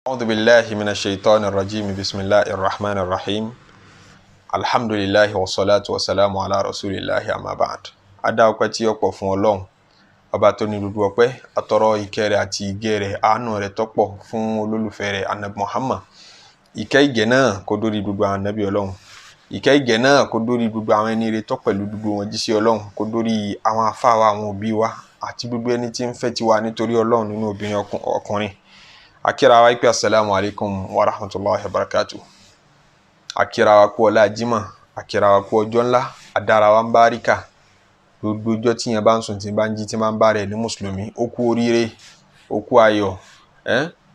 أعوذ بالله من الشيطان الرجيم بسم الله الرحمن الرحيم الحمد لله والصلاة والسلام على رسول الله أما بعد. Adá ọpẹ́ tí ó pọ̀ fún Ọlọ́run ọba tó ní gbogbo ọpẹ́, atọrọ ìkẹ́ rẹ̀ àti ìgẹ́ rẹ̀ àánú rẹ̀ tó pọ̀ fún olólùfẹ́ rẹ̀ Ànábì Muhammad. Ìkẹ́ ìgẹ́ náà kó dórí gbogbo àwọn ànábì Ọlọ́run, ìkẹ́ ìgẹ́ náà kó dórí gbogbo àwọn ẹni rere tó pẹ̀lú gbogbo wọn jíṣẹ́ Ọlọ́run, kó dórí àwọn àfáà wa, àwọn òbí wa àti gbogbo ẹni tí ń fẹ́ tiwa nítorí Ọlọ́run nínú obìnrin ọkùnrin. Akira wa ipe assalamu alaikum wa rahmatullahi wa barakatuh. Akira wa kú ọlá Jímọ̀, akira wa kú ọjọ́ ńlá, adára wa ń báríkà. Gbogbo ọjọ́ tí yẹn bá ń sùn tí bá ń jí tí máa ń bá rẹ̀ ní mùsùlùmí, ó kú oríire, ó kú ayọ̀,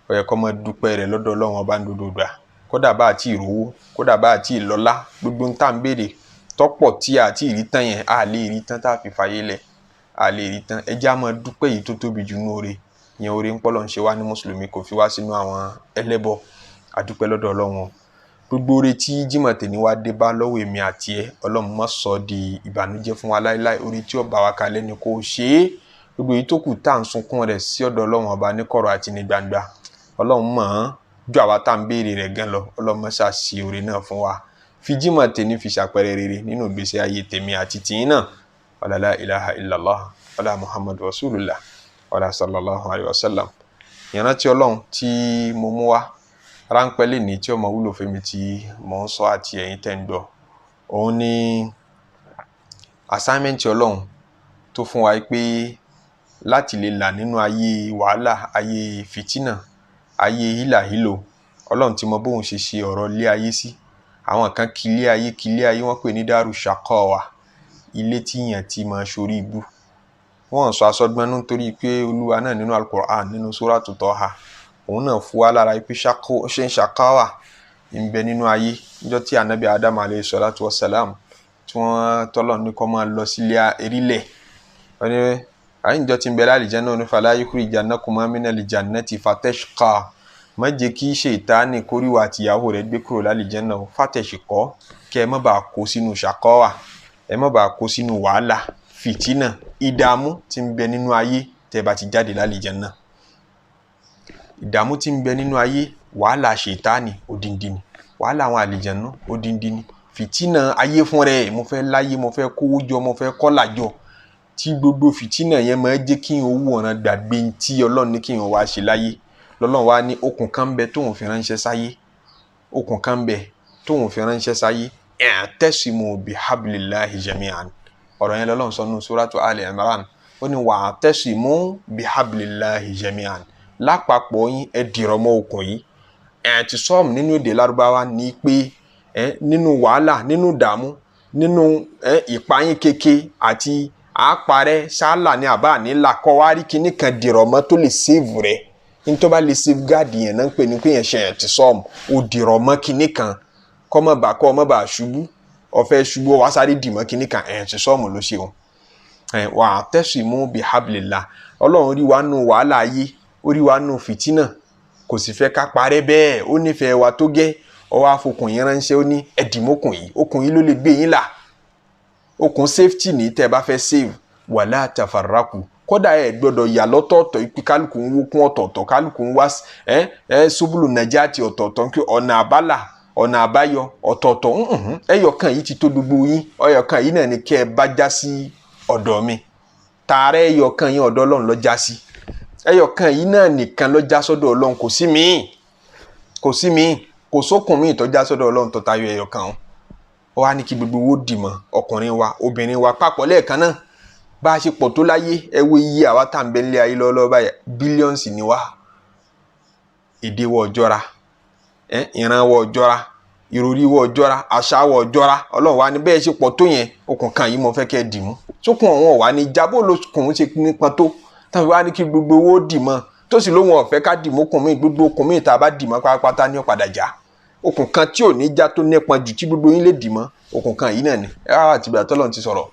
ó yẹ kó máa dúpẹ́ rẹ̀ lọ́dọ̀ Ọlọ́run ọba ń dodo gbà. Kódà bá àti ìrówó, kódà bá àti ìlọ́lá, gbogbo ń tà ń béèrè tọ́pọ̀ tí àti ìrí tán yẹn, a lè rí tán tá fi fàyè lẹ̀, a lè rí tán. Ẹ jẹ́ á máa dúpẹ́ yìí tó tóbi jù nú oore. Yẹn oore ń pọ́lọ̀ ń ṣe wá ní mùsùlùmí, kò fi wá sínú àwọn ẹlẹ́bọ. Adúpẹ́ lọ́dọ̀ Ọlọ́run. Gbogbo oore tí Jímọ̀ tèmi wá dé bá lọ́wọ́ èmi àti ẹ, Ọlọ́run má sọ di ìbànújẹ́ fún wa láíláí. Oore tí ó bá wa kalẹ̀ ni kò ṣe é. Gbogbo èyí tó kù tá à ń sunkún rẹ̀ sí ọ̀dọ̀ Ọlọ́run ọba ní kọ̀rọ̀ àti ní gbangba, Ọlọ́run mọ̀ ọ́n ju àwa tá à ń béèrè rẹ̀ gan lọ. Ọlọ́run má ṣá ṣe oore náà fún wa. Fi Jímọ̀ tèmi fi ṣàpẹẹrẹ rere nínú ìgbésí ayé tèmi àti tìyín náà. Wala la ilaha illallah wala Muhammadu rasulullah wala sallallahu alayhi wa sallam. Ìrántí Ọlọ́run tí mo mú wá ráńpẹ́ lénìí tí ó máa wúlò fún mi tí mò ń sọ àti ẹ̀yin tẹ́ ń gbọ́. Òun ni assignment Ọlọ́run tó fún wa pé láti lè là nínú ayé wàhálà, ayé fìtínà, ayé hílàhílò. Ọlọ́run tí mo bóun ṣe ṣe ọ̀rọ̀ lé ayé sí. Àwọn kan kílé ayé wọ́n pè ní dárù ṣàkọ́wà, ilé tí yàn ti máa ṣorí ibú. Wọ́n sọ asọgbọ́nú nítorí pé Olúwa náà nínú Al-Qur'an nínú Suratu Taha, òun náà fún wa lára pé ṣe ń ṣàkáwà ń bẹ nínú ayé. Níjọ́ tí Ànábì Adam alayhi salatu wassalam tí wọ́n tọ́lọ̀ ní kó máa lọ sílé erílẹ̀, wọ́n ní àyíǹjọ́ tí ń bẹ l'àlìjánnà ní fala yukhrijannakuma minal jannati fatashqa. Má jẹ́ kí Ṣẹ̀tánì kóríwà àtìyàwó rẹ̀ gbé kúrò l'àlìjánnà fatashqa, kẹ́ ẹ má bàa kó sínú ṣàkáwà, ẹ má bàa kó sínú wàhálà, fìtínà, ìdààmú tí ń bẹ nínú ayé tẹ́ bá ti jáde l'àlìjánnà. Ìdààmú tí ń bẹ nínú ayé, wàhálà Ṣẹ̀tánì odindi ni, wàhálà àwọn àlìjánnà odindi ni. Fìtínà ayé fún rẹ̀, mo fẹ́ láyé, mo fẹ́ kówó jọ, mo fẹ́ kọ́là jọ, tí gbogbo fìtínà yẹn máa jẹ́ kí n owó ọ̀ràn gbàgbé tí Ọlọ́run ní kí n wá ṣe láyé. Lọ́lọ́run wá ní okùn kan bẹ tóun fi ránṣẹ́ sáyé, okùn kan bẹ tóun fi ránṣẹ́ sáyé, i'tasimu bihablillahi jami'an. Ọ̀rọ̀ yẹn l'Ọlọ́run sọ nínú Suratu Ali Imran. Ó ní wa'tasimu bihablillahi jami'an. Lápapọ̀ yín ẹ dìrọ̀ mọ́ okùn yìí. I'tisam nínú èdè Lárúbáwá ní pé nínú wàhálà, nínú ìdààmú, nínú ìpayín keke àti àparẹ́ sálà ní àbá nílà kọ́ wá rí kíní kan dìrọ̀ mọ́ tó lè save rẹ̀. Ní tó bá lè safeguard yẹn náà ń pè ní pé yẹn ṣe i'tisam. Ó dìrọ̀ mọ́ kíní kan kọ́ mọ́ bá ṣubú, ọ̀fẹ́ ṣubú wá sáré dìmọ́ kíní kan, i'tisam ló ṣe wọn. Wa'tasimu bihablillah. Ọlọ́run rí wa nù wàhálà ayé, ó rí wa nù fìtínà, kò sì fẹ́ ká parẹ́ bẹ́ẹ̀. Ó nífẹ̀ẹ́ wa tó gẹ́, ó wá fokùn yín ránṣẹ́, ó ní ẹ̀dìmọ́kùn yìí, okùn yìí ló lè gbé yín là. Okùn safety ní tẹ́ bá fẹ́ save. Wala tafarraqu. Kódà ẹ gbọ́dọ̀ yà lọ́tọ̀ọ̀tọ̀, ipi kálukú ń wókun ọ̀tọ̀ọ̀tọ̀, kálukú ń wá subulu najati ọ̀tọ̀ọ̀tọ̀, kí ọ̀nà àbálà, ọ̀nà àbáyọ ọ̀tọ̀ọ̀tọ̀. Ẹyọkan yìí ti tó gbogbo yín. Ẹyọkan yìí náà ni kẹ́ ẹ bá já sí ọ̀dọ̀ mi. Tààrẹ ẹyọkan yín ọ̀dọ̀ Ọlọ́run ló já sí. Ẹyọkan yìí náà nìkan ló já sọ́dọ̀ Ọlọ́run, kò sí míì, kò sí míì, kò sókun míì tó já sọ́dọ̀ Ọlọ́run tó tayọ ẹyọkan o. Ó wá ní kí gbogbo owó dìmọ̀, ọkùnrin wa, obìnrin wa papọ̀ lẹ́ẹ̀kan náà. Bá a ṣe pọ̀ tó láyé, ẹ wo iye àwa tá à ń bẹ nílé ayé lọ́wọ́lọ́wọ́ báyìí, billions ni wá. Èdè wọ ọjọ́ra, ìran wọ ọjọ́ra, ìròrí wọ ọjọ́ra, àṣà wọ ọjọ́ra. Ọlọ́run wá ní bẹ́ẹ̀ ṣe pọ̀ tó yẹn, okùn kan yìí mo fẹ́ kẹ́ ẹ dìmú. Sókun ọ̀hún wà ní jábọ̀ lókùn ṣe nípa tó. Táwọn wá ní kí gbogbo owó dìmọ̀, tó sì lóhun ọ̀fẹ́ ká dìmú okùn mi, gbogbo okùn mi tá a bá dìmọ̀ pátápátá ní ọ̀padà já. Okùn kan tí ò ní já tó nípa jù tí gbogbo yín lè dìmọ̀, okùn kan yìí náà ni. Àtìgbà tó Ọlọ́run ti sọ̀rọ̀,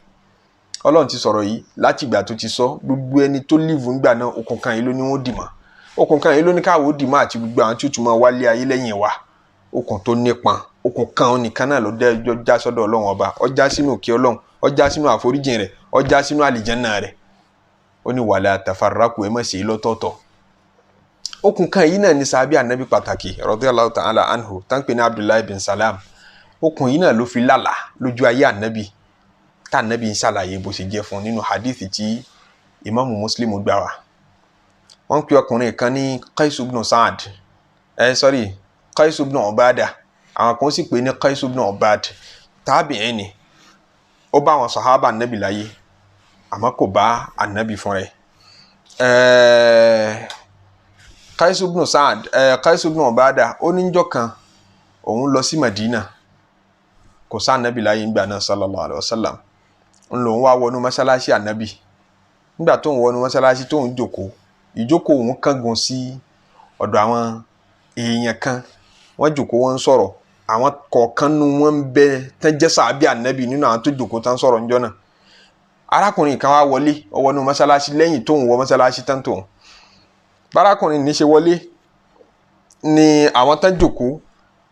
Ọlọ́run ti sọ̀rọ̀ yìí láti ìgbà tó ti sọ. Gbogbo ẹni tó live ńgbà náà, okùn kan yìí ló ní wọ́n dìmọ̀. Okùn kan yìí ló ní káwọ́ dìmọ̀ àti gbogbo àwọn tí ó tún máa wálé ayé lẹ́yìn wa. Okùn tó nípọn, okùn kan nìkan náà ló dẹ́jọ́ já sọ́dọ̀ Ọlọ́run ọba. Ó já sínú òkè Ọlọ́run, ó já sínú àforíjìn rẹ̀, ó já sínú àlìjánnà rẹ̀. Ó ní wala tafarraqu, ẹ má ṣe lọ́tọ̀ọ̀tọ̀. okùn kan yìí náà ni sàábì ànábì pàtàkì radiyallahu ta'ala anhu tán pè ní Abdullahi bin Salam. Okùn yìí náà ló fi lálà lójú ayé ànábì tá ànábì ń ṣàlàyé bó ṣe jẹ́ fún nínú hadith tí Imam Muslim gbà wá. Wọ́n pe ọkùnrin kan ní Qais ibn Sa'ad Qais ibn Ubada, àwọn kan sì pè ní Qais ibn Ubad, tabi'in ni. Ó bá àwọn sàhábà ànábì láyé àmọ́ kò bá ànábì fún rẹ̀. Qais ibn Sa'ad, Qais ibn Ubada, ó ní njọ́ kan òun lọ sí Madina, kò sá ànábì láyé ńgbà náà sallallahu alaihi wasallam. ń lòun wá wọnú mọ́sálásí ànábì. Nígbà tó ń wọnú mọ́sálásí tó ń jókòó, ìjókòó òun kángun sí ọ̀dọ̀ àwọn èèyàn kan. Wọ́n jókòó, wọ́n ń sọ̀rọ̀. Àwọn kọ̀ọ̀kan nu wọ́n ń bẹ tán jẹ́ sàábì ànábì nínú àwọn tó jókòó tán sọ̀rọ̀ níjọ́ náà. Arákùnrin kan wá wọlé, ó wọnú mọ́sálásí lẹ́yìn tó ń wọ mọ́sálásí tán tóun. Bárakùnrin ní ṣe wọlé ni àwọn tán jókòó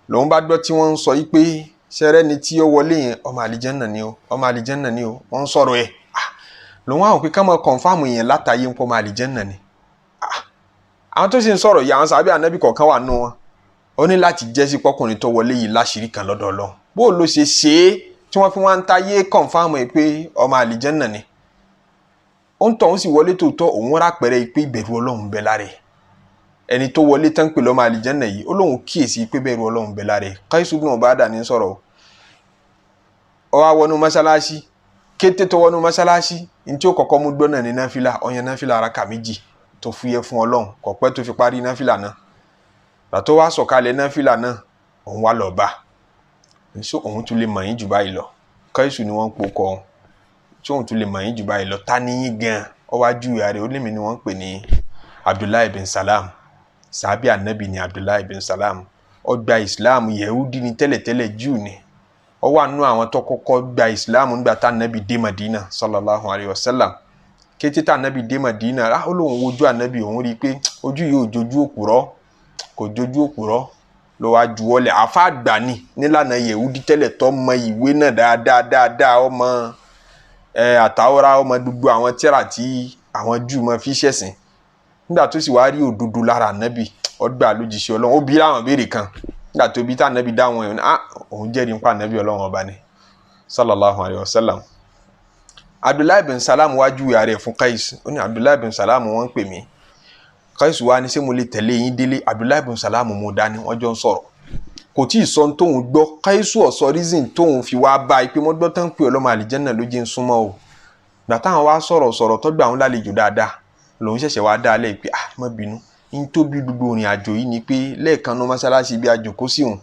lòun bá gbọ́ tí wọ́n ń sọ yí pé ṣẹ́rẹ́ ni tí ó wọlé yẹn ọmọ àlìjẹ́nnà ni o, ọmọ àlìjẹ́nnà ni o, wọ́n ń sọ̀rọ̀ ẹ̀. Lòun àwọn pé ká mọ̀ kọ̀ǹfàmù yẹn látàyé ń pọ̀ ọmọ àlìjẹ́nnà ni. Àwọn tó sì ń sọ̀rọ̀ yìí àwọn sàábì ànábì kọ̀ọ̀kan wà nù wọn. Ó ní láti jẹ́ sí pọ́kùnrin tó wọlé yìí láṣìírí kan lọ́dọ̀ Ọlọ́run. Bó ló ṣe ṣe é tí wọ́n fi wá ń táyé kọ̀ǹfàmù ẹ̀ pé ọmọ àlìjẹ́nnà ni. Ó ń tọ̀ ń sì wọlé tòótọ́, òun rápẹ̀rẹ̀ pé ìbẹ̀rù Ọlọ́run bẹ lára ẹ̀. Ẹni tó wọlé tán pè lọ́mọ àlìjẹ́nnà yìí, ó lóun kíyèsí pé ìbẹ̀rù Ọlọ́run bẹ lára ẹ̀. Qais ibn Ubada ní sọ̀rọ̀. Ó wá wọnú mọ́sálásí, kété tó wọnú mọ́sálásí, ní tí ó kọ́kọ́ mú gbọ́ náà ní náfìlà, ó yan náfìlà rákà méjì tó fúyẹ́ fún Ọlọ́run, kò pẹ́ tó fi parí náfìlà náà. Gbà tó wá sọ̀kalẹ̀ náfìlà náà, òun wá lọ bá. So òun tún lè mọ̀ yín jù báyìí lọ. Qais ni wọ́n ń pokọ òun. So òun tún lè mọ̀ yín jù báyìí lọ. Ta ni yín gan? Ó wá ju ìyá rẹ̀, ó lé mi ni wọ́n ń pè ní Abdullahi bin Salam. Sàábì ànábì ni Abdullahi bin Salam. Ó gba Islam, Yehudi ni tẹ́lẹ̀tẹ́lẹ̀, Júù ni. Ó wà nínú àwọn tó kọ́kọ́ gba Islam nígbà tá ànábì dé Madina sallallahu alayhi wa sallam. Kété tá ànábì dé Madina, ó lóun wojú ànábì, òun rí i pé ojú yìí ò jojú òpùrọ́, kò jojú òpùrọ́. Ló wá juwọ́lẹ̀. Àfá àgbà ni nílànà Yehudi tẹ́lẹ̀ tó mọ ìwé náà dáadáa, ọmọ àtàwọ́rá, ọmọ gbogbo àwọn tírà tí àwọn Júù mọ fi ṣẹ̀sìn. Nígbà tó sì wá rí òdodo lára ànábì, ó gbà lójíṣẹ́ Ọlọ́run. Ó bi láwọn béèrè kan. Nígbà tó bí tá ànábì dáwọn ẹ̀, òun jẹ́rìí nípa ànábì Ọlọ́run ọba ni sallallahu alayhi wa sallam. Abdullahi bin Salam wá júwe ara ẹ̀ fún Qais. Ó ní Abdullahi bin Salam wọ́n ń pè mí. Qais wá ní ṣé mo lè tẹ̀lé yín délé? Abdullahi bin Salam mo dání, wọ́n jọ ń sọ̀rọ̀. Kò tí ì sọ tóun gbọ́. Qais ọ̀sọ́ reason tóun fi wá bá i pé mo gbọ́ tán pé ọlọ́mọ àlìjẹ́nnà ló jẹ́ ń súnmọ́ o. Gbà táwọn wá sọ̀rọ̀ tó gbà wọn lálejò dáadáa, lòun ṣẹ̀ṣẹ̀ wá dá alẹ́ pé má bínú. In tó bí gbogbo ìrìn àjò yìí ni pé lẹ́ẹ̀kan ní mọ́sálásí bí àjòkó sí òun,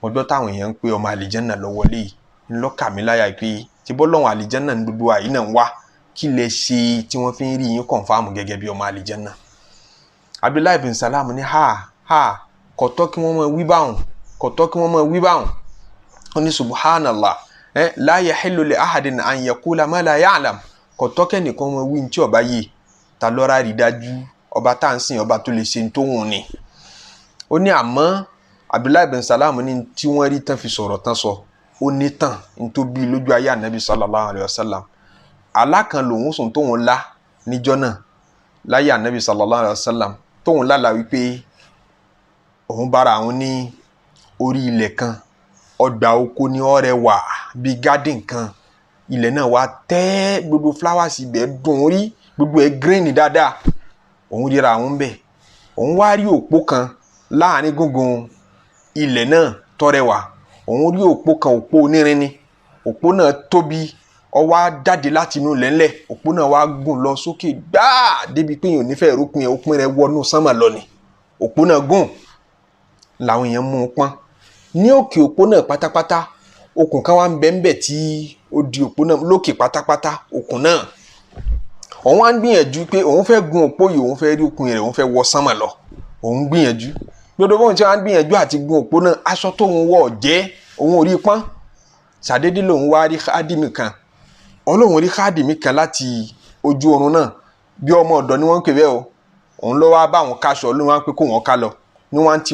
mo gbọ́ táwọn èèyàn ń pé ọmọ àlìjẹ́nnà lọ wọlé yìí. Ńlọ́kà mi láyà pé tí bọ́lọ́hun àlìjẹ́nnà ní gbogbo àyínà ń wá, kí lẹ ṣe tí wọ́n fi ń rí yín kọ̀ǹfàmù gẹ́gẹ́ bí ọmọ àlìjẹ́nnà. Abdullahi bin Salam ní kò tọ́ kí wọ́n mọ̀ wí báwọn, ó ní subhanallah, la yahillu li ahadin an yaqula ma la ya'lam. Kò tọ́ kẹ́nìkan mọ̀ wí tí ọba yé, ta lọ́ra rí dájú ọba tá à ń sìn, ọba tó lè ṣe tó wùn ni. Ó ní àmọ́ Abdullahi bin Salam ní tí wọ́n rí tán fi sọ̀rọ̀ tán sọ, ó ní tàn ní tó bí lójú ayé ànábì sallallahu alayhi wa sallam. Àlá kan lòun sùn tóun lá níjọ́ náà láyé ànábì sallallahu alayhi wa sallam, tóun lálàá wípé òun bára àwọn ní orí ilẹ̀ kan, ọgbà oko ní ọrẹ wà bíi garden kan. Ilẹ̀ náà wá tẹ́, gbogbo flowers ibẹ̀ dùn rí, gbogbo ẹ̀ green dáadáa. Òun ríra àwọn bẹ̀. Òun wá rí òpó kan láàrin gúngun ilẹ̀ náà tọrẹwà. Òun rí òpó kan, òpó onírin ni. Òpó náà tóbi, ó wá jáde láti inú lẹ́lẹ̀. Òpó náà wá gùn lọ sókè gbáà débi pé èèyàn nífẹ̀ẹ́ rópin ẹ̀, òpin rẹ̀ wọnú sánmà lọ ni. Òpó náà gùn làwọn èèyàn mú un pọ́n. Ní òkè òpó náà pátápátá, okùn kan wá ń bẹ tí ó di òpó náà lókè pátápátá. Okùn náà òun wá ń gbìyànjú pé òun fẹ́ gun òpó yìí, òun fẹ́ rí okùn rẹ̀, òun fẹ́ wọ sánmà lọ. Òun gbìyànjú. Gbogbo bóun tí wọ́n á gbìyànjú àti gun òpó náà, aṣọ tóun wọ̀ jẹ́ òun ò rí pọ́n. Ṣàdédé lòun wá rí khádìmì kan. Ọlọ́run rí khádìmì kan láti ojú oorun náà. Bí ọmọ ọ̀dọ́ ni wọ́n ń pè bẹ́ẹ̀ o. Òun ló wá bá àwọn káṣọ, ló wá pé kó wọn ká lọ. Ní wọ́n ń tì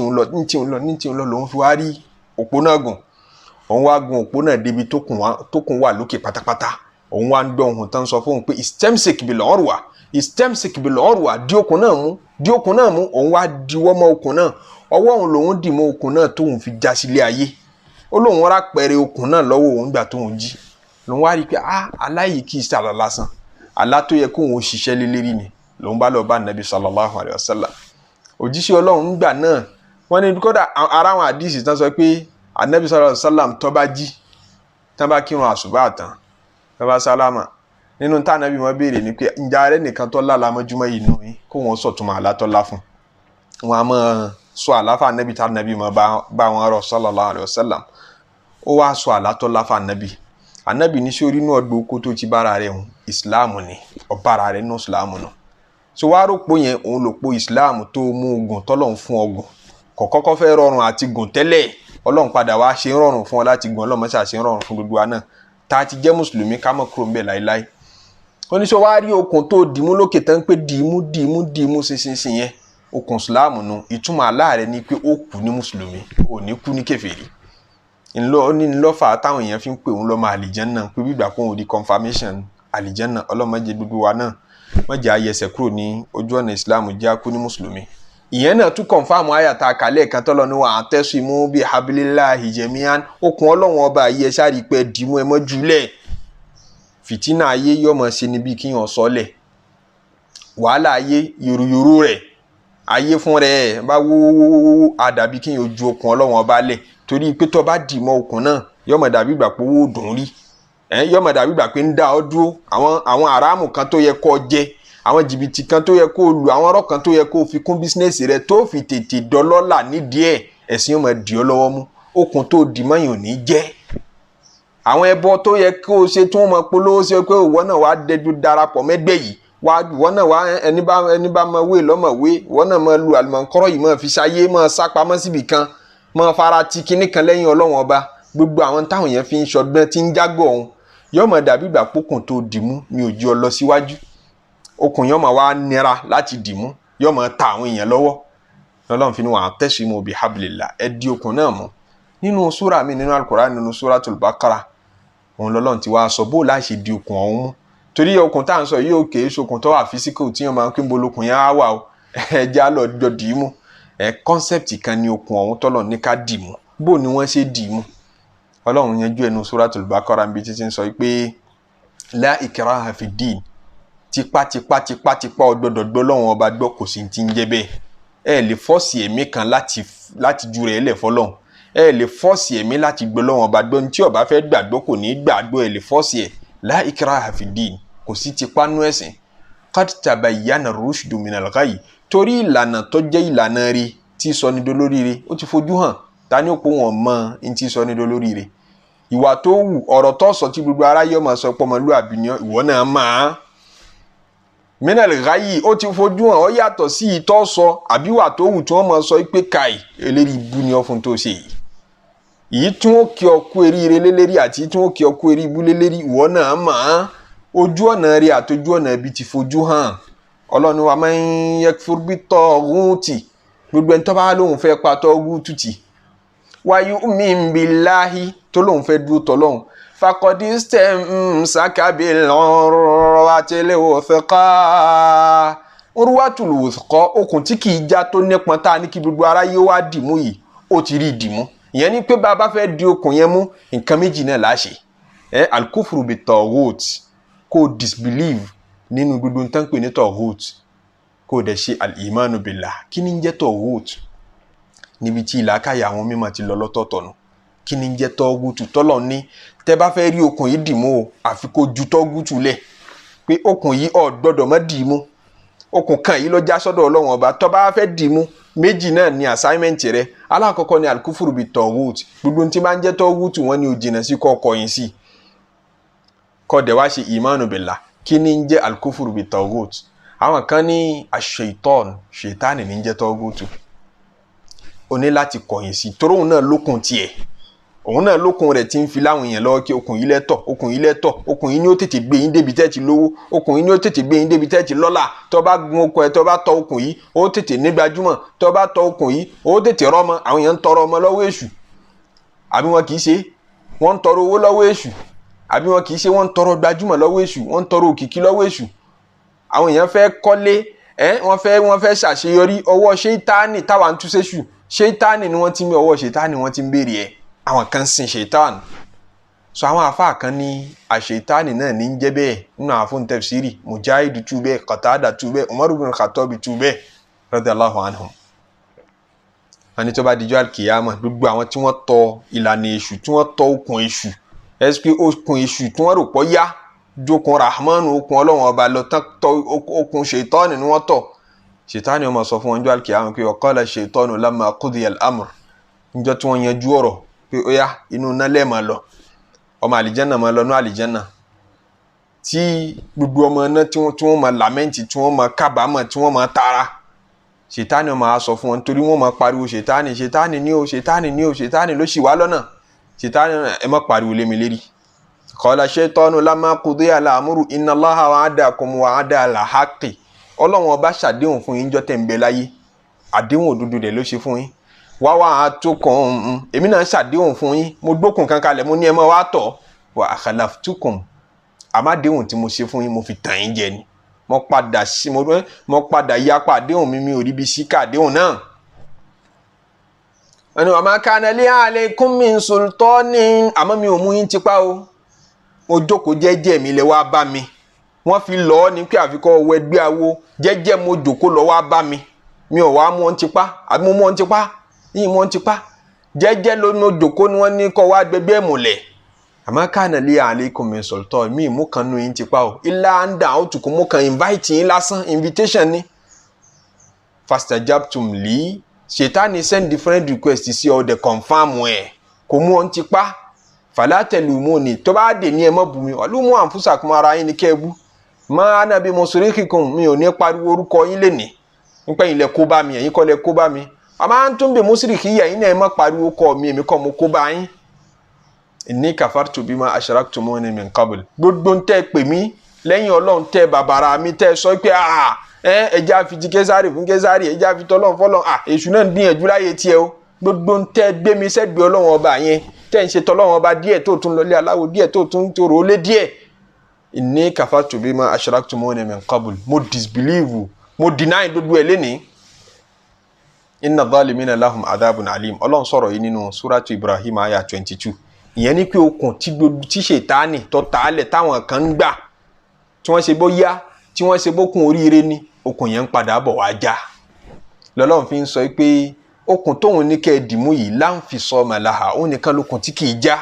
ń lọ, lòun fi wá rí òpó náà gùn. Òun wá gun òpó náà débi tókùn wà lókè pátápátá. Òun wá ń gbọ́ ohun tán sọ fóun pé istamsik bil urwa, istamsik bil urwa di okùn náà mú òun wá diwọ́ mọ́ okùn náà ọwọ́ òun lòun dì mọ́ okùn náà tóun fi já sílé ayé ó lóun rà pẹ̀rẹ̀ okùn náà lọ́wọ́ òun gbà tóun jí lòun wá rí i pé aláyìí kì í sàlọ́ lásán àlá tó yẹ kóun ṣiṣẹ́ lé lérí ni lòun bá lọ bá nàbí sallallahu alayhi wa sallam òjíṣẹ́ ọlọ́run gbà náà wọ́n ní kódà ara àwọn àdìsí tán sọ pé anabi sallallahu alayhi wa sallam tó bá jí tán bá kírun àsùbá tán tó bá sálámà nínú tá anabi mọ́ béèrè ni pé ǹjẹ́ ààrẹ nìkan tó lálàá mọ́júmọ́ yìí nù yín kó wọ́n sọ̀túnmọ́ àlá tó lá fún wọn a máa sọ àlá fún anabi tá anabi mọ́ bá wọn rọ sallallahu alayhi wa sallam ó wá sọ àlá tó lá fún anabi ní sórí inú ọgbà oko tó ti bára rẹ̀ hùn ìsìláàmù ni ọ̀bára rẹ̀ nínú ìsìláàmù náà so wá rò pé yẹn òun lò pé ìsìláàmù tó mú ogun tọ́lọ̀ ń fún ọgùn kọ̀kọ́kọ́ fẹ́ rọrùn àti gùn tẹ́lẹ̀ ọlọ́run padà wá ṣe ń rọrùn fún ọ láti gùn ọlọ́run mọ́ṣáà ṣe ń rọrùn fún gbogbo wa náà tá a ti jẹ́ mùsùlùmí ká mọ̀ kúrò ń bẹ̀ láíláí oníṣẹ́ wá rí okùn tó dìímú lókè tán pé dìímú ṣinṣin yẹn okùn ìsìláàmù nu ìtumọ̀ àlá rẹ̀ ni pé ó kú ní mùsùlùmí ò ní kú ní kèfèrí ńlọ́fà táwọn èèyàn fi ń pè òun lọ́mọ àlìjẹ́nnà pé gbígbà kóhun di confirmation àlìjẹ́nnà ọlọ́mọdé gbogbo wa náà wọ́n jẹ́ ayẹsẹ̀ kúrò ní ojú ọ̀nà ìsìláàmù jẹ́ akú ní mùsùlùmí ìyẹn náà tún confirm àyàtà àkàlẹ̀ kan tọ́lọ ní wa atasimu bi hablillahi jami'an okùn ọlọ́run ọba ayé ẹ sáré pé dìímú ẹ mọ́ jùlẹ̀ fìtínà ayé yọmọ ṣe níbi kí yàn sọ́lẹ̀ wàhálà ayé yòròyòrò rẹ̀ ayé fún rẹ̀ bá wó àdàbí kí yàn ojú okùn ọlọ́run ọba lẹ̀ torí pé tó bá dì mọ́ okùn náà yọmọ dàbí ìgbà pé owó dùn rí yọmọ dàbí ìgbà pé ń dá ọ dúró àwọn àràmù kan tó yẹ kó jẹ àwọn jìbìtì kan tó yẹ kó lù àwọn ọ̀rọ̀ kan tó yẹ kó fi kún bísínẹ́sì rẹ tó fi tètè dọlọ́là nídìí ẹ̀ ẹ̀sìn yóò máa dì ọ́ lọ́wọ́ mú okùn tó dì mọ́yìn ò ní jẹ́ àwọn ẹbọ tó yẹ kó o ṣe tí wọ́n máa polówó ṣe pé ìwọ náà wàá dẹjú darapọ̀ mẹ́gbẹ́ yìí ìwọ náà wàá ẹni bá máa wé lọ́mọ̀ wé ìwọ náà máa lu àlùmọ̀kọ́rọ̀ yìí máa fi ṣayé máa sá pamọ́ síbì kan máa fara ti kinní kan lẹ́yìn ọlọ́wọ́n ọba gbogbo àwọn táwọn yẹn fi ń ṣọgbọ́n tí ń jágbọ́ ọ̀hún yóò máa dàbí ìgbà pókùn tó dìmú ni ò jí ọ lọ síwájú okùn yóò máa wá nira láti dìmú yóò máa ta àwọn èèyàn lọ́wọ́ lọ́lọ́run fi ni wà á tasimu bi hablillah ẹ di okùn náà mú nínú súra mi nínú Al-Qur'an nínú Suratul Baqara òun lọ́lọ́run ti wá sọ bó láṣẹ di okùn ọ̀hún mú torí okùn tá à ń sọ yìí òkè ìṣokùn tó wà físíkò tí wọ́n máa ń pín bolokùn yẹn á wà ó ẹja lọ jọ dìímú kọ́nsẹ̀pì kan ní okùn ọ̀hún tọ́lọ̀ ní ká dìímú bó ni wọ́n ṣe dìímú ọlọ́run yanjú ẹnu Suratul Baqara níbi títí ń sọ pé la ikraha fi din tipátipá ọgbọ́dọ̀ gbọ́ lọ́wọ́n ọba gbọ́ kò sí ti ń jẹ́ bẹ́ẹ̀ ẹ lè fọ́ọ̀sì ẹ̀mí kan láti ju rẹ̀ lẹ̀ fọlọ́hún ẹ lè fọ́ọ̀sì ẹ̀mí láti gbọ́ lọ́wọ́n ọba gbọ́ ní tí ó bá fẹ́ gbàgbọ́ kò ní gbàgbọ́ ẹ lè fọ́ọ̀sì ẹ̀ la ikraha fi din kò sí tipá nú ẹ̀sìn qad tabayyana rushdu minal ghayy torí ìlànà tó jẹ́ ìlànà rí tí sọ ní dolóríire ó ti fojú hàn ta ni ó pọ̀ wọ́n mọ́ ní tí sọ ní dolóríire ìwà tó wù ọ̀rọ̀ tó sọ tí gbogbo aráyé ọmọ sọ pé ọmọlúwàbí ni ìwọ náà máa minal ghayy ó ti fojú hàn ó yàtọ̀ sí ìtọ́ sọ àbí wà tó wù tí wọ́n mọ̀ sọ pé káì eléri ibú ni ọ fún tó ṣe yìí èyí tí wọ́n kí ọ kú eríire lélẹ́rí àti tí wọ́n kí ọ kú erí ibú lélẹ́rí ìwọ náà máa ojú ọ̀nà rí àtọ́jú ọ̀nà ibi ti fojú hàn ọlọ́run wa man yakfur bit-taghuti gbogbo ẹni tó bá lóun fẹ́ pa tọ́gùtù tì wa yu'min billahi tó lóun fẹ́ dúró tọ́lọ́hun faqad istamsaka bil-urwatil wuthqa urwatul wuthqa okùn tí kì í já tó nípọn tá a ní kí gbogbo aráyé wá dìmú yìí ó ti rí dìmú ìyẹn ni pé bá a bá fẹ́ di okùn yẹn mú nǹkan méjì náà láṣẹ al-kufru bit-taghut kó disbelieve nínú gbogbo nǹkan pè ní taghut kó dẹ̀ ṣe al-imanu billah kí ni ń jẹ́ taghut níbi tí ìlàkàyà àwọn mímọ̀ ti lọ lọ́tọ̀ọ̀tọ̀ nù kí ni ń jẹ́ tọ́gùtù tọ́lọ̀ ní tẹ́ bá fẹ́ rí okùn yìí dìmú o àfi kó ju tọ́gùtù lẹ̀ pé okùn yìí ò gbọ́dọ̀ má dìímú okùn kan yìí ló já sọ́dọ̀ ọlọ́run ọba tó bá fẹ́ dìímú méjì náà ni assignment rẹ alákọ̀ọ́kọ́ ni al-kufru bit-taghut gbogbo tí máa ń jẹ́ tọ́gùtù wọn ni ò jìnà sí kọ́ kọ̀yìn sí kọ́ dẹ̀ wá ṣe imanu billah kí ni ń jẹ́ al-kufru bit-taghut àwọn kan ní ash-shaytan ṣètánì ní ń jẹ́ tọ́gùtù o ní láti kọ̀yìn sí torí òun náà lókun tiẹ̀ òun náà lókun rẹ̀ ti ń fi láwọn èèyàn lọ́wọ́ kí okùn yìí lẹ́tọ̀ okùn yìí lẹ́tọ̀ okùn yìí ni ó tètè gbé yín débi tẹ́ ti lówó okùn yìí ni ó tètè gbé yín débi tẹ́ ti lọ́lá tó bá gun okùn ẹ̀ tó bá tọ okùn yìí ó tètè ní gbajúmọ̀ tó bá tọ okùn yìí ó tètè rọ́mọ àwọn èèyàn ń tọrọ ọmọ lọ́wọ́ èṣù àbí wọn kì í ṣe wọ́n ń tọrọ owó lọ́wọ́ èṣù àbí wọn kì í ṣe wọ́n ń tọrọ gbajúmọ̀ lọ́wọ́ èṣù wọ́n ń tọrọ òkìkí lọ́wọ́ èṣù àwọn èèyàn fẹ́ kọ́lé wọ́n fẹ́ ṣàṣeyọrí ọwọ́ ṣètánì táwa ń tú séṣù ṣètánì ni wọ́n ti ń bẹ ọwọ́ ṣètánì wọ́n ti ń béèrè ẹ̀ àwọn kan sin ṣètánì so àwọn àfáà kan ní àṣetánì náà ní ń jẹ́ bẹ́ẹ̀ nínú àwọn fún tafsiri Mujahid tú bẹ́ẹ̀ Qatada tú bẹ́ẹ̀ Umar ibn Khattab tú bẹ́ẹ̀ radiyallahu anhum. wọ́n ní tó bá dijọ́ alkiyama gbogbo àwọn tí wọ́n tọ ìlànà èṣù tí wọ́n tọ okùn èṣù ẹ̀sìpé okùn èṣù tí wọ́n rò pọ̀ yá jókun rahmanu okùn ọlọ́run ọba lọ tán tọ okùn ṣètánì ni wọ́n tọ̀ ṣètánì ó máa sọ fún wọn jọ́ alkiyama pé wa qala ṣètánù lamma qudiya al-amr níjọ́ tí wọ́n yanjú ọ̀rọ̀ pé ó yá inú náà lẹ́ẹ̀ máa lọ ọmọ àlìjẹ́nà máa lọ ní àlìjẹ́nà tí gbogbo ọmọ náà tí wọ́n máa lamẹ́ǹtì tí wọ́n máa kábàámọ̀ tí wọ́n máa tara ṣètánì máa sọ fún wọn torí wọ́n máa pariwo ṣètánì ní o ṣètánì ní o ṣètánì ló ṣì wá lọ́nà ṣètánì ẹ má pariwo lé mi lérí. qala ṣaitanu lamma qudiya al-amru inna Allaha wa'adakum wa'ada al-haqqi ọlọ́run ọba ṣàdéhùn fún yín jọ́ tẹ̀ ń bẹ láyé àdéhùn òdodo rẹ̀ ló ṣe fún yín wá àtúkùn èmi náà ṣàdéhùn fún yín mo gbókùn kan kalẹ̀ mo ní ẹ máa wá tọ̀ wà akhlaftukum àmàdéhùn tí mo ṣe fún yín mo fi tàn yín jẹ ni mo padà yapa àdéhùn mi ò rí bí síkà àdéhùn náà. ẹni wa ma kana li alaykum min sultanin àmọ́ mi ò mú yín tipa o mo jókòó jẹ́jẹ́ mi lẹ wá bá mi wọ́n fi lọ́ọ́ ní pé àfikọ́ ọwọ́ ẹgbẹ́ awo jẹ́jẹ́ mo jókòó lọ́ wá bá mi ò wá mú ọ́n tipa àbí mo mú ọ́n tipa yìí wọ́n ti pa jẹ́jẹ́ lónìí òjòkó ni wọ́n ní kọ́ wá gbẹgbẹ́ mọ̀lẹ́ àmọ́ kana li alaykum min sultan mi mú kan nù yín ti pa o illa an da'awtukum mú kan invite yín lásán invitation ni fastajabtum li ṣètánì send different request sí ọ de confirm ẹ̀ kò mú ọ́n ti pa fala talumuni tó bá dé ní ẹ mọ́ bù mí walumu anfusakum ara yín ni kẹ́ bú ma ana bi musrikikum mi ò ní pariwo orúkọ yín lénìí nípa ilẹ̀ kó bá mi ẹ̀yin kọ́ lẹ kó bá mi àmọ́ tún bí mùsùlùmí yà yín náà ẹ má pariwo kọ́ mi èmi kọ́ mo kó bá yín inni kafartu bima ashraktumuni min qabl gbogbo ń tẹ́ pè mí lẹ́yìn ọlọ́run tẹ́ bàbàrà mi tẹ́ sọ pé ẹja fi ti késàrì fún késàrì ẹja fi tọ́lọ́run fọ́lọ́run èṣù náà ń gbìyànjú láyé tiẹ̀ o gbogbo ń tẹ́ gbé mi sẹ́gbẹ̀ẹ́ ọlọ́run ọba yẹn tẹ́ ń ṣe tọ́lọ́run ọba díẹ̀ tó tún lọlé aláwo díẹ̀ tó tún tòrò lé díẹ̀ inni kafartu bima ashraktumuni min qabl mo disbelieve mo deny gbogbo ẹ̀ lénìí inna dhalimina lahum adhabun alim ọlọ́run sọ̀rọ̀ yìí nínú suratu Ibrahim aya 22 ìyẹn ní pé okùn tí ṣètánì tó tààlẹ̀ táwọn kan ń gbà tí wọ́n ṣe bó yá tí wọ́n ṣe bókun oríire ní okùn yẹn ń padà bọ̀ wá já lọ́lọ́run fi ń sọ pé okùn tóun ní kẹ́ ẹ dìmú yìí lanfisama laha òun nìkan lókùn tí kìí já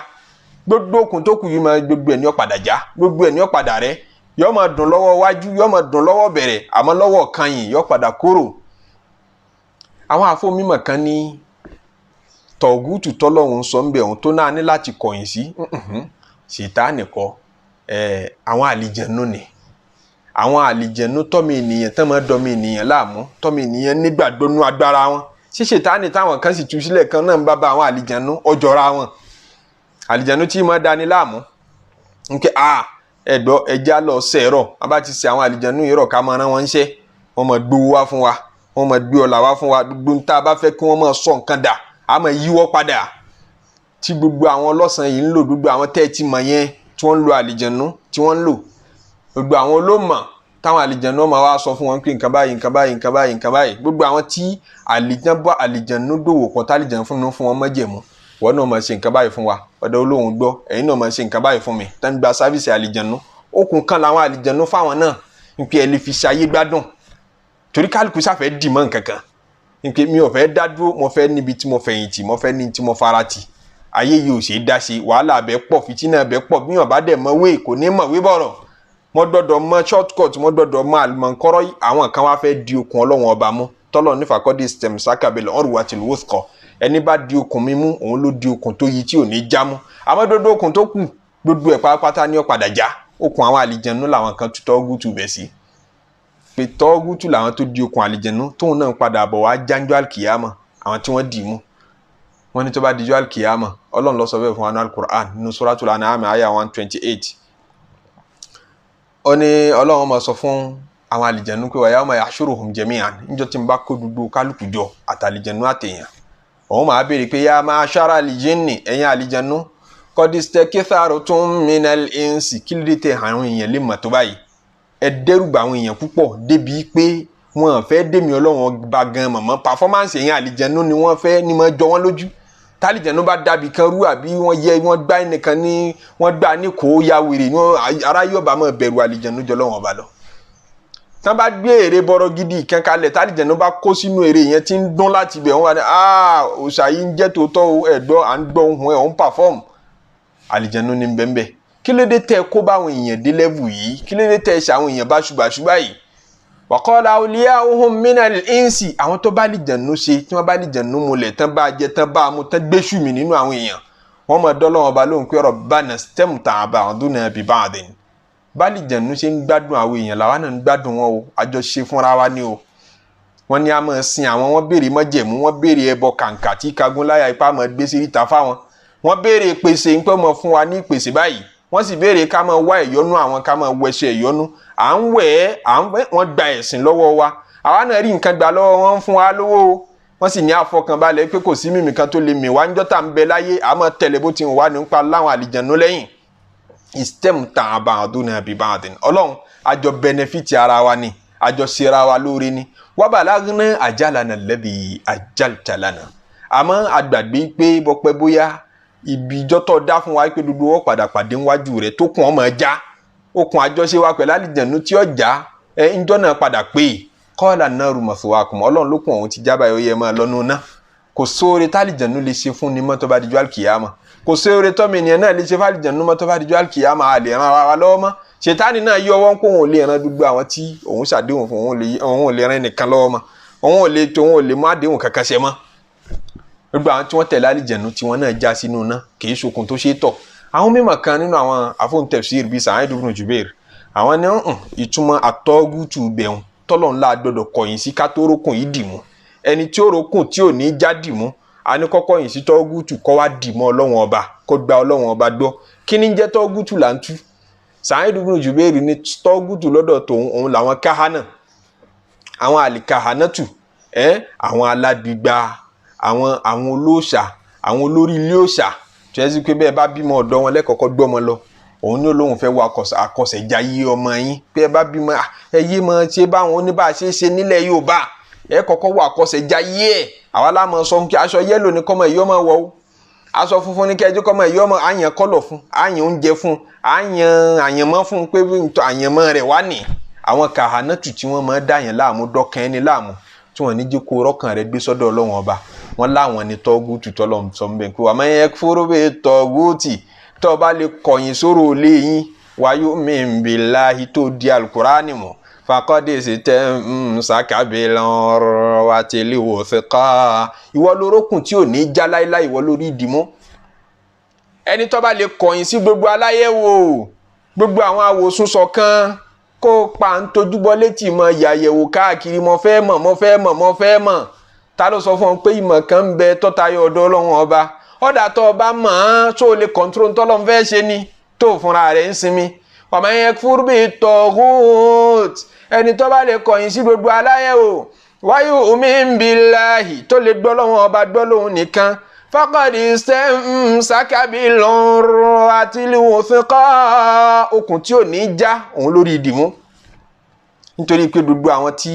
gbogbo okùn tó kù yìí máa gbogbo ẹ̀ ní ó padà já gbogbo ẹ̀ ní ó padà rẹ́ yó máa dùn lọ́wọ́ wájú yó máa dùn lọ́wọ́ bẹ̀rẹ̀ àmọ́ lọ́wọ́ kan yìí yó padà kúrò. àwọn àfọmímọ̀ kan ní tọ̀gùtù tọ́lọ́hún sọ ń bẹ̀ òun tó náà ní láti kọ̀yìn sí ṣètánì kọ́ àwọn àlìjẹ̀nú ni àwọn àlìjẹ̀nú tọ́mọ ènìyàn tán máa dọ́mọ ènìyàn láàmú tọ́mọ ènìyàn nígbàgbọ́nú agbára wọn ṣé ṣètánì táwọn kan sì tú sílẹ̀ kan náà ń bá àwọn àlìjẹ̀nú ọjọ́ra wọn àlìjẹ̀nú tí máa dání láàmú nke ẹ̀dọ́ ẹja lọ sẹ́ẹ̀rọ̀ a bá ti ṣe àwọn àlìjẹ̀nú yìí rọ̀ ká máa rán wọn ń ṣe wọ́n máa gbowó wá fún wa wọ́n máa gbé ọlà wá fún wa gbogbo ń tá a bá fẹ́ kí wọ́n máa sọ nǹkan dà á máa yíwọ́ padà tí gbogbo àwọn ọlọ́sàn yìí ń lò gbogbo àwọn tẹ́ ẹ ti mọ̀ yẹn tí wọ́n ń lo àlìjẹ̀nú tí wọ́n ń lò gbogbo àwọn olómọ̀ táwọn àlìjẹ̀nú máa wá sọ fún wọn pé nǹkan báyìí nǹkan báyìí nǹkan báyìí nǹkan báyìí gbogbo àwọn tí àlìjẹ̀nú dòwò pọ̀ tálìjẹ̀nú fún wọn mọ́jẹ̀mú wọ́n náà máa ṣe nǹkan báyìí fún wa ọ̀dọ̀ olóhùn gbọ́ ẹ̀yin náà máa ṣe nǹkan báyìí fún mi tán gba sáfìsì àlìjẹ̀nú okùn kan làwọn àlìjẹ̀nú fáwọn náà nípa ẹ lè fi ṣayé gbádùn torí kálukú sáfẹ́ dì mọ́ nǹkan kan nípa mi ò fẹ́ dá dúró mo fẹ́ níbi tí mo fẹ̀yìntì mo fẹ́ ní tí mo farati ayé yìí ò ṣe é dá sí wàhálà abẹ́ pọ̀ fìtínà abẹ́ pọ̀ bí wọn bá dẹ̀ mọ wé kò ní mọ̀ wé bọ̀rọ̀ mo gbọ́dọ̀ mọ shortcut mo gbọ́dọ̀ mọ àlùmọ̀kọ́rọ́ àwọn kan wá fẹ́ di okùn ọlọ́wọ́n ọba mú tọ́lọ̀ nífà kọ́ di stem sakabel urwatil wuthqa ẹni bá di okùn mi mú òun ló di okùn tó yí tí ò ní já mú àmọ́ dodo okùn tó kù gbogbo ẹ̀ pátápátá ní ó padà já okùn àwọn àlìjẹ̀nú làwọn kan tutọ́ gútù bẹ̀ sí pé tọ́gùtù làwọn tó di okùn àlìjẹ̀nú tóun náà padà bọ̀ wá jáńjọ́ àlìkìyàmọ̀ àwọn tí wọ́n dì í mú wọ́n ní tó bá dijọ́ àlìkìyàmọ̀ ọlọ́run ló sọ bẹ́ẹ̀ fún wa ní alukur'an nínú suratul an'am àyà 128 ó ní ọlọ́run máa sọ fún àwọn àlìjẹ̀nú pé wa yawma yahshuruhum jami'an níjọ́ tí n bá kó gbogbo kálukú jọ àtàlìjẹ̀nú àtẹ̀yàn òun máa béèrè pé ya ma'shara al-jinni ẹ̀yin àlìjẹ̀nú qad istakathartum minal insi kí ló dé tẹ àwọn èèyàn lè mọ̀ tó báyìí ẹ dẹ́rù bà àwọn èèyàn púpọ̀ débi pé wọn fẹ́ dèmi Ọlọ́run Ọba gan mọ̀mọ́ performance yẹn àlìjẹ̀nú ni wọ́n fẹ́ ni mo jọ wọ́n lójú tálìjẹ̀nú bá dàbí kan rú àbí wọ́n gbá ẹnìkan ní wọ́n gbá ní kò ya wèrè ní ara yóò bá mọ̀ bẹ̀rù àlìjẹ̀nú jọ Ọlọ́run Ọba lọ. tán bá gbé èrè bọ́rọ̀ gidi kan kalẹ̀ tálìjẹ̀nú bá kó sínú èrè yẹn tí ń dún láti ibẹ̀ wọ́n wá ní òòṣà yìí ń jẹ́ tòótọ́ ẹ̀gbọ́ à ń gbọ́ ohun ẹ̀ ọ̀ ń perform àlìjẹ̀nú ní bẹ́ẹ̀ kí ló dé tẹ́ kó bá àwọn èèyàn dé level yìí kí ló dé tẹ́ ṣe àwọn èèyàn báṣubàṣubà yìí. wàkọ́lá awliya'uhum minal insi àwọn tó bá àlìjẹ̀nú ṣe tí wọ́n bá àlìjẹ̀nú mulẹ̀ tán bá jẹ tán bá mu tán gbéṣù mi nínú àwọn èèyàn wọ́n mọ̀ dọ́lọ́wọ́n Ọba lóhùn pé rabbana istamta'a ba'duna bi ba'din bá àlìjẹ̀nú ṣe ń gbádùn àwọn èèyàn làwọn náà ń gbádùn wọn o àjọṣe fúnra wa ni o. wọ́n ní a máa sin àwọn wọ́n béèrè májẹ̀mú wọ́n béèrè ẹbọ kàǹkà tí kagun láyà ipá máa gbé sí ìta fáwọn wọ́n béèrè ìpèsè ń pẹ́ mọ́ fún wa ní ìpèsè báyìí wọ́n sì béèrè ká máa wá ìyọ́nú àwọn ká máa wẹṣẹ ìyọ́nú à ń wẹ̀ wọ́n gba ẹ̀sìn lọ́wọ́ wa àwa náà rí nǹkan gbà lọ́wọ́ wọn fún wa lówó wọ́n sì ní àfọkànbalẹ̀ pé kò sí mímì kan tó lè mì wá ńjọ́ tá ń bẹ láyé àmọ́ tẹ̀lé bó ti ń wá nípa láwọn àlìjẹ̀nú lẹ́yìn istamta'a ba'duna bi ba'din Ọlọ́run àjọ benefit ara wa ni àjọ ṣera wa lóore ni wa balagna ajalana alladhi ajjalta lana àmọ́ àgbàgbé pé bọ́pẹ́ bóyá ibi ìjọ tó dá fún wa pé gbogbo wọn padà pàdé níwájú rẹ̀ tó kún ọmọ ẹja okùn àjọṣe wa pẹ̀lú àlìjẹ̀nú tí ọjà ìjọ náà padà pé qala naru mathwakum Ọlọ́run ló kún òun ti jábàá yóò yẹ máa lọ́nu náà kò sóore tálìjẹ̀nú lè ṣe fún ni mọ́ tó bá dijọ́ àlùkìyàmọ̀ kò sóore tọ́mọ ènìyàn náà lè ṣe fálìjẹ̀nú mọ́ tó bá dijọ́ àlùkìyàmọ̀ a lè ran ara wa lọ́wọ́ mọ́ ṣètánì náà yọ ọwọ́ ń pé òun ò lè ran gbogbo àwọn tí òun ṣàdéhùn fún òun ò lè ran ẹnìkan lọ́wọ́ mọ́ òun ò lè mú àdéhùn kankan ṣe mọ́ gbogbo àwọn tí wọ́n tẹ̀lé àlìjẹ̀nú tí wọ́n náà já sínú náà kì í ṣokùn tó ṣe tọ̀ àwọn mímọ̀ kan nínú àwọn àfọ̀n tafsir bíi Sa'id ibn Jubair àwọn ní ìtumọ̀ àtọ́gùtù bẹ̀rùn tọ́lọ̀ ńlá gbọdọ̀ kọ̀yìn sí kátórókùn yìí dìmú ẹni tí ó rókùn tí ò ní já dìmú a ní kọ́kọ́ yìn sí tọ́gùtù kọ́ wá dìmọ́ Ọlọ́run Ọba kó gba Ọlọ́run Ọba gbọ́ kí ni jẹ́ tọ́gùtù là ń tú Sa'id ibn Jubair ní tọ́gùtù lọ́dọ̀ tòun òun làwọn káhánà àwọn àlìkáhánàtù àwọn aládìgbà àwọn olóòṣà àwọn olórí ilé òòṣà tó yẹ sí pé bẹ́ẹ̀ bá bímọ ọ̀dọ́ wọn lẹ́kọ̀ọ́kọ́ gbọ́mọ lọ òun ní olóhùn fẹ́ wọ àkọsẹ̀jayé ọmọ yín pé ẹ bá bímọ ẹ yé mọ ṣe báwọn oníbà ṣe ṣe nílẹ̀ Yorùbá ẹ kọ́kọ́ wọ àkọsẹ̀jayé ẹ̀ àwa lámọ̀ sọ fún kí aṣọ yẹ́lò ní kọ́mọ èyí ọmọ wọ o aṣọ funfun ní kẹjọ kọ́mọ èyí ọmọ àyàn kọ́lọ̀ fún àyàn oúnjẹ fún àyànmọ́ fún pé àyànmọ́ rẹ̀ wá ní àwọn kàhánátù tí wọ́n máa dá yẹn láàmú dọ́kàn ẹni láàmú tí wọ́n ní jẹ́ kó rọ́kàn rẹ̀ gbé sọ́dọ̀ Ọlọ́run Ọba wọn láwọn ní tọ́gùtù tọ́lọ̀ sọ bẹ́ẹ̀ pé wà máa yẹ fúrúbẹ̀ tọ́gùtì tó bá lè kọ̀yìn sóró lé yín wáyú min billahi tó di alukurani mọ̀ fàkọ́dé sí tẹ́ sàkàbẹ̀ lọ́rọ̀ wá tẹ́lẹ̀ wò fẹ́ ká ìwọ lórókùn tí ò ní já láíláí ìwọ lórí ìdìmọ́ ẹni tó bá lè kọ̀yìn sí gbogbo aláyẹ̀wò gbogbo àwọn àwòsùn sọ̀kan kó pa ń tojúbọ létí mọ yàyẹ̀wò káàkiri mo fẹ́ mọ̀ ta ló sọ fún ọ pé ìmọ̀ kan ń bẹ tọ́tayọ ọ̀dọ̀ Ọlọ́run Ọba ọ̀dà tó ọba mọ̀ ọ́n tó lè kọ̀ǹtúrò tọ́lọ́run fẹ́ ṣe ni tó fúnra rẹ̀ ń sinmi ọmọ yẹn fúrúbì tọ́gùt ẹni tó bá lè kọ̀yìn sí gbogbo aláyẹ̀wò wáyé omi ń bi láàyè tó lè gbọ́ Ọlọ́run Ọba gbọ́ lóhun nìkan faqad istamsaka bil urwatil wuthqa okùn tí ò ní já òun lórí ìdìmú nítorí pé gbogbo àwọn tí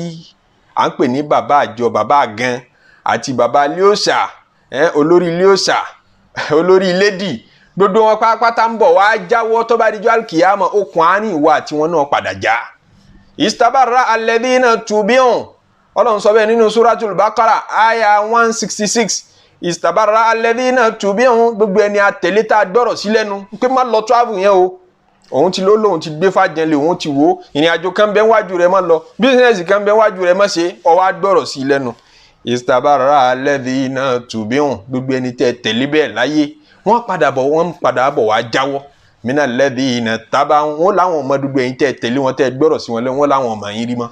à ń pè ní bàbá àjọ bàbá àgàn àti bàbá iléòṣà olórí iléòṣà olórí ilédì gbogbo wọn pátápátá ń bọ̀ wá jáwọ́ tó bá dijọ́ alkiyama okùn àárín ìwà àti wọn náà padà já istabarra alladhina tubi'u Ọlọ́run sọ bẹ́ẹ̀ nínú suratul Baqara aya 166 istabarra alladhina tubi'u gbogbo ẹni àtẹ̀lé tá a gbọ́rọ̀ sí lẹ́nu pé má lọ travel yẹn o òun ti lóun ti gbé fàjẹlẹ òun ti wò ìrìn àjò kan bẹ wájú rẹ̀ má lọ bísínẹsì kan bẹ wájú rẹ̀ má ṣe ọwọ́ agbọ́rọ̀ sí lẹ́nu istabarra alladhina tubi'u gbogbo ẹni tẹ̀lé bẹ́ẹ̀ láyé wọ́n padà bọ̀ wá jáwọ́ mina alladhina taba'u wọn láwọn ọmọ gbogbo ẹ̀yin tẹ̀lé wọn gbọ́rọ̀ sí wọn lẹ́nu wọn láwọn ọmọ yín rí mọ́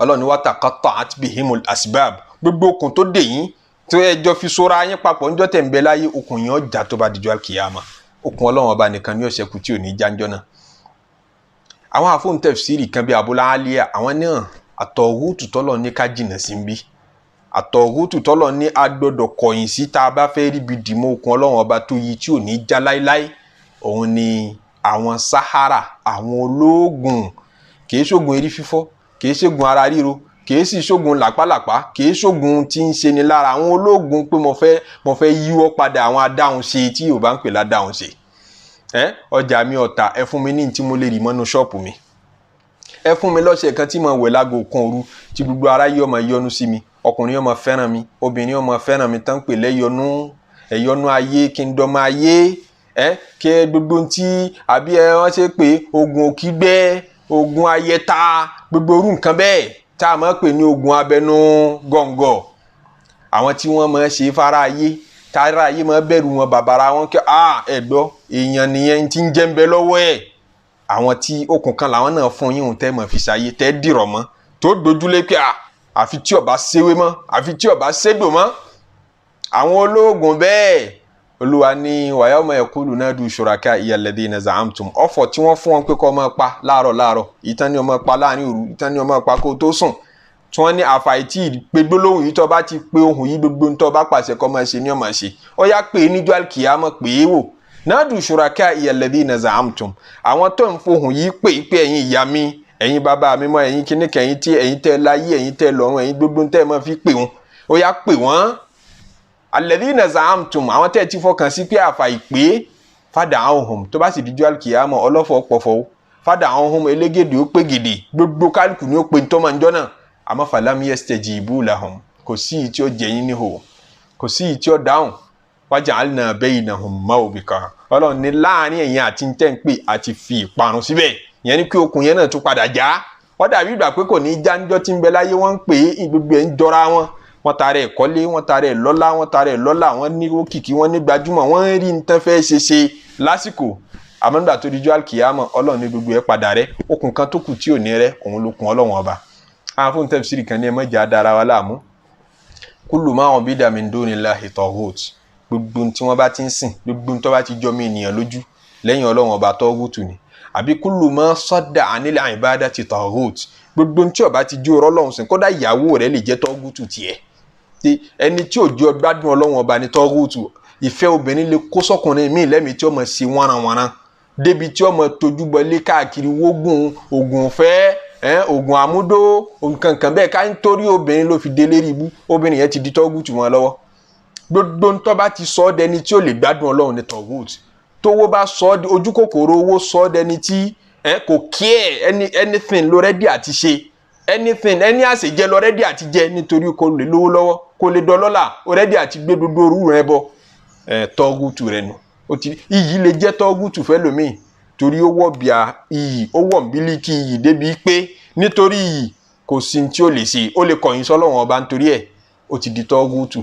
Ọlọ́run wa taqatta'at bihimul asbab gbogbo okùn tó dè yín tó ẹjọ́ fi sóra yín papọ̀ ńjọ́ tẹ̀ ń bẹ láyé okùn yín ọjà tó bá dijọ́ alkiyama okùn Ọlọ́run Ọba nìkan ní ọ̀sẹ̀kù tí ò ní jáńjọ́ náà àwọn àfọ̀n tafsiri kan bí Abul Aliya àwọn náà àtọ̀hútù tọ́lọ̀ ní ká jìnà sí ń bí àtọ̀hútù tọ́lọ̀ ní agbọ́dọ̀ kọ̀yìn sí tá a bá fẹ́ ríbi dìmọ́ okùn Ọlọ́run Ọba tó yí tí ò ní já láíláí òun ni àwọn sahara àwọn olóògùn kìí ṣoògùn erí fífọ́, kìí ṣoògùn ara ríro, kìí sì ṣoògùn làpálàpá, kìí ṣoògùn tí ń ṣe ni lára. àwọn olóògùn pé mo fẹ́ yíwọ́ padà àwọn adáhùn ṣe tí Yorùbá ń pè ládáhùn ṣe. ọjà mi ọ̀tà, ẹ fún mi ní tí mo lè rí mọ́nú ṣọ́ọ̀pù mi, ẹ fún mi lọ́ṣẹ̀ kan tí mo wẹ̀ láago kan òru tí gbogbo aráyé ọmọ yọ́nú sí mi, ọkùnrin ọmọ fẹ́ràn mi, obìnrin ọmọ fẹ́ràn mi, tán pè ẹ̀yọ́nú ayé, kí n dọ́mọ ayé, kí gbogbo tí àbí wọ́n ṣe pé ogun òkígbẹ́, ogun ayẹta, gbogbo orú nǹkan bẹ́ẹ̀ tá a máa pè ní ogun abẹnú gọ̀ǹgọ̀. àwọn tí wọ́n máa ṣe fara ayé, tára ayé máa bẹ̀rù wọn, bàbàrà wọn kí ẹ̀gbọ́ èèyàn nìyẹn tí ń jẹ́ ń bẹ lọ́wọ́ ẹ̀. àwọn tí okùn kan làwọn náà fún yín tẹ́ mọ̀ fi ṣayé, tẹ́ dìrọ̀ mọ́, tó dojúlé pé àfi tí ọba ṣéwé mọ́, àfi tí ọba ṣédò mọ́. àwọn olóògùn bẹ́ẹ̀ Olúwa ní wa yawma yaqulu nadu shuraka alladhina za'amtum. ọ̀fọ̀ tí wọ́n fún wọn pé kó máa pa láàárọ̀ ìtàn ni ó máa pa láàrin òru, ìtàn ni ó máa pa kó tó sùn, tí wọ́n ní àfàìtì pé gbólóhùn yìí tó bá ti pé ohun yìí gbogbo tó bá pàṣẹ kó máa ṣe ni ó máa ṣe. ó yá pé níjọ́ àlùkìyámọ̀ pé é wò, nadu shuraka alladhina za'amtum. àwọn tó ń fohùn yìí pé ẹ̀yin ìyá mi, ẹ̀yin bàbá mi mọ́, ẹ̀yin kíní kẹ́yìn tí ẹ̀yin tẹ́ láyé, ẹ̀yin tẹ́ lọ́run, ẹ̀yin gbogbo tẹ́ máa fi pè wọ́n. ó yá pè wọ́n alladhina za'amtum, àwọn tẹ́ ti fọkàn sí pé àfàìpé fada'uhum. tó bá sì díjọ́ àlùkìyámọ̀ ọlọ́fọ̀ pọ̀fọ̀ fada'uhum, elégédé ó pé gèdè, gbogbo kálukú ni ó pe tó máa ń jọ́ náà. àmọ́ falam yastajibu lahum, kò sí ìyí tí ó jẹyìn níhò, kò sí ìyí tí ó dáhùn. waja'alna baynahum mawbika, Ọlọ́run ní láàrin ẹ̀yin àti tẹ́ ń pè àti fi ìparun síbẹ̀. ìyẹn ni pé okùn yẹn náà tún padà já. wọ́n dàbí ìgbà pé kò ní í já ńjọ́ tí ń bẹ láyé, wọ́n ń pè é gbogbo ẹ̀ ń jọra wọn. wọ́n tara ẹ̀ kọ́lé, wọ́n tara ẹ̀ lọ́lá, wọ́n tara ẹ̀ lọ́lá, wọ́n ní òkìkí, wọ́n ní gbajúmọ̀, wọ́n ń rí nǹkan fẹ́ ṣe lásìkò. àmọ́ nígbà tó dijọ́ àlùkìyámọ̀ Ọlọ́run ní gbogbo ẹ̀ padà rẹ́. okùn kan tó kù tí ò ní rẹ́, òun ló kun Ọlọ́run ọba. àwọn fún tafsiri kan ní ẹ má jẹ́ adára wa láàmú. kullu ma ubida min dunillahi taghut. gbogbo tí wọ́n bá ti ń sìn, gbogbo tó bá ti jọ mí ènìyàn lójú lẹ́yìn Ọlọ́run ọba tọ́gùtù ni. àbí kullu ma sadda anil ibadati taghut. gbogbo tí ó bá ti jó Ọlọ́run sìn, kódà ìyàwó rẹ̀ lè jẹ́ tọ́gùtù tiẹ̀. ẹni tí ò jẹ́ gbádùn Ọlọ́run ọba ní tọ́gùtù. ìfẹ́ obìnrin lè kó sọ́kùnrin míì lẹ́mìí tí ó mọ̀ sí wọ́nranwọ́nran débi tí ó mọ̀ tójú bọlé káàkiri wógùn ògùn fẹ́ ògùn àmúdó nǹkan kan bẹ́ẹ̀ ká ń torí obìnrin ló fi délé rí ibú. obìnrin yẹn ti di tọ́gùtù wọn lọ́wọ́. gbogbo ntọ́ bá ti sọ ọ́ dẹni tí ó lè gbádùn Ọlọ́run ní tọ́gùtù. tówó bá sọ ọ́ ojú kòkòrò owó sọ ọ́ dẹni tí kò anything ló rẹ́dí àti ṣe, any àṣejẹ lọ rẹ́dí àti jẹ nítorí kò lè lówó lọ́wọ́, kò lè dọlọ́lá, ó rẹ́dí àti gbé gbogbo orú rẹ bọ. tọ́gùtù rẹ nù. iyì lè jẹ́ tọ́gùtù fẹ́ lómi torí ó wọ̀ bíà iyì, ó wọ̀ bílíkì iyì débi pé nítorí iyì kò sí tí ó lè ṣe, ó lè kọ̀yìn sọ́lọ́run ọba nítorí ẹ̀, ó ti di tọ́gùtù.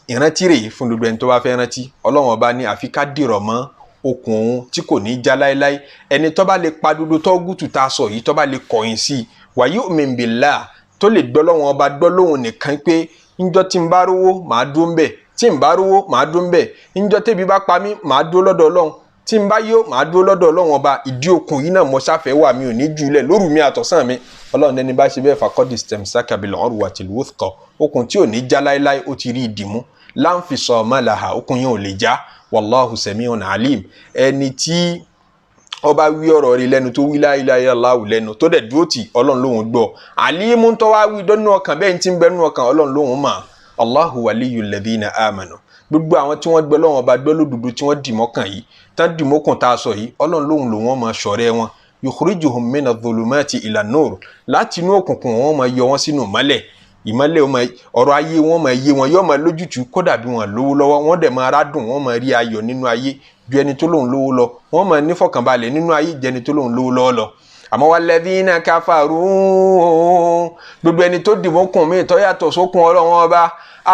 ìrántí rèé fún gbogbo ẹni tó bá fẹ́ rántí. Ọlọ́run ọba ní àfi ká dìrọ̀ mọ́ okùn òun tí kò ní já láéláé. ẹni tó bá lè pa gbogbo tọ́gùtù tá a sọ yìí, tó bá lè kọ̀yìn sí i, wa yu'min billah, tó lè gbọ́ Ọlọ́run ọba gbọ́ lóhùn nìkan pé ńjọ́ tí ń bá rówó màá dúró ń bẹ̀, tí ń bá rówó màá dúró ń bẹ̀, ńjọ́ tẹ́bi bá pa mí màá dúró lọ́dọ̀ Ọlọ́run, tí ń bá yó màá dúró lọ́dọ̀ Ọlọ́run ọba. ìdí okùn yìí náà mo ṣàfẹ́ wà, mi ò ní jùlẹ̀ lóru mi àtọ̀sán mi. Ọlọ́run ẹni bá ṣe bẹ́ẹ̀ faqad istamsaka bil urwatil wuthqa. okùn tí ò ní já láéláé ó ti rí ìdìmú. la infisama laha, okùn yẹn ò lè já. wallahu sami'un alim. ẹni tí ọba wí ọ̀rọ̀ rí lẹ́nu tó wí la ilaha illallah lẹ́nu tó dẹ̀ dúró tì, Ọlọ́run lóhùn gbọ́. alimun tó wá wí dọ́nù ọkàn bẹ́ẹ̀ tí ń bẹ́nu ọkàn, Ọlọ́run lóhùn mà. Allahu waliyyul ladhina amanu. gbogbo àwọn tí wọ́n gbọ́ lọ́wọ́ ọba gbọ́ lódodo tí wọ́n dì mọ́kàn yìí, tán dì mọ́kàn tá a sọ yìí, Ọlọ́run lóhùn ló wọ́n máa ṣọ̀rẹ́ wọn. yukhrijuhum mina dhulumati ila nur. láti inú òkùnkùn wọn máa yọ wọn sínú ìmọ́lẹ̀. ìmọ́lẹ̀ ọ̀rọ̀ ayé wọn máa yé wọn, yóò máa lójútùú kódà bí wọn lówó lọ́wọ́, wọ́n dẹ̀ máa rádùn, wọ́n máa rí ayọ̀ nínú ayé ju ẹni tó lóhùn lówó lọ. wọ́n máa nífọ̀kànbalẹ̀ nínú ayé ju ẹni tó lóhùn lówó lọ́wọ́ lọ. àmọ́ walladhina kafaru, gbogbo ẹni tó dì mọ́kùn mi tó yàtọ̀ sókun Ọlọ́run ọba,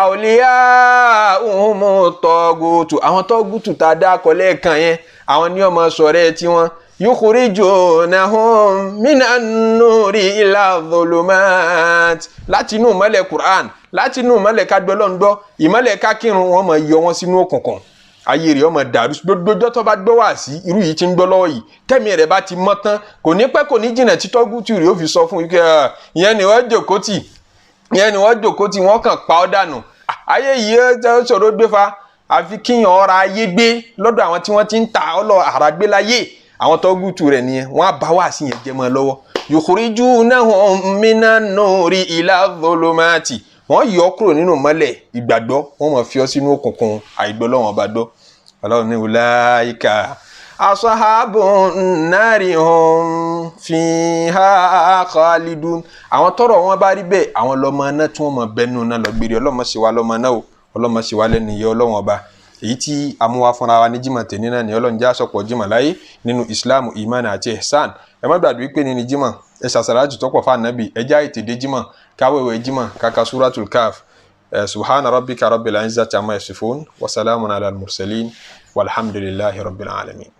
awliya'uhumut tagutu, àwọn tọ́gùtù tá a dá akọ lẹ́ẹ̀kan yẹn, àwọn ní ọmọ sọ̀rẹ́ tiwọn. yukhrijunahum minan nuri ila dhulumat, láti inú ìmọ́lẹ̀ Qur'an, láti inú ìmọ́lẹ̀ ká gbọ́ Ọlọ́run gbọ́, ìmọ́lẹ̀ ká kírun, wọ́n máa yọ wọn sínú òkùnkùn. ayé rẹ̀ ọmọ dàrú. gbogbo tó bá gbọ́ wá sí irú yìí tí ń gbọ́ lọ́wọ́ yìí, tẹ́mi rẹ̀ bá ti mọ́ tán, kò ní pẹ́ kò ní jìnnà tí tọ́gùtù rẹ̀ ó fi sọ fún yìí kẹ́ ìyẹn ni wọ́n jòkó tì, wọ́n kàn pa ọ́ dànù. ayé yìí ó ṣòro gbé fa, àfi kíyàn ọ̀ra ayé gbé lọ́dọ̀ àwọn tí wọ́n ti ń ta ọlọ́ àrà gbé láyé. àwọn tọ́gùtù rẹ̀ nìyẹn, wọ́n á bá wá sí yẹn jẹ́ mọ́ lọ́wọ́. yukhrijunahum minan nuri ila dhulumati wọ́n yọ kúrò nínú mọ́lẹ̀ ìgbàgbọ́ wọ́n máa fi ọ́ sínú òkùnkùn àìgbọ́ Ọlọ́run ọba gbọ́. Ọlọ́run ní ulaika ashabun nari hum fiha khalidun. àwọn tọ́rọ̀ wọn bá rí bẹ́ẹ̀ àwọn lọ́mọ náà tí wọ́n máa bẹnu náà lọ gbére. Ọlọ́run má ṣe wá lọ́mọ náà o, Ọlọ́run má ṣe wá lẹ́nu ìyà Ọlọ́run ọba. èyí tí amúwa fúnra wa ní jímọ̀ tèmi náà ni Ọlọ́run já sọ̀pọ̀ jímọ̀ láyé nínú Islam iman àti ihsan. ẹ má gbàgbé pé nínú jímọ̀ ẹ ṣàṣàlájù tọ́pọ̀ fún ànábì ẹ já ètè dé jímọ̀ káwéwé jímọ̀ kàkà suratul Kahf. subhana rabbika rabbil izzati amma yasifun wa salamun ala al mursalin walhamdulillahi rabbil alamin.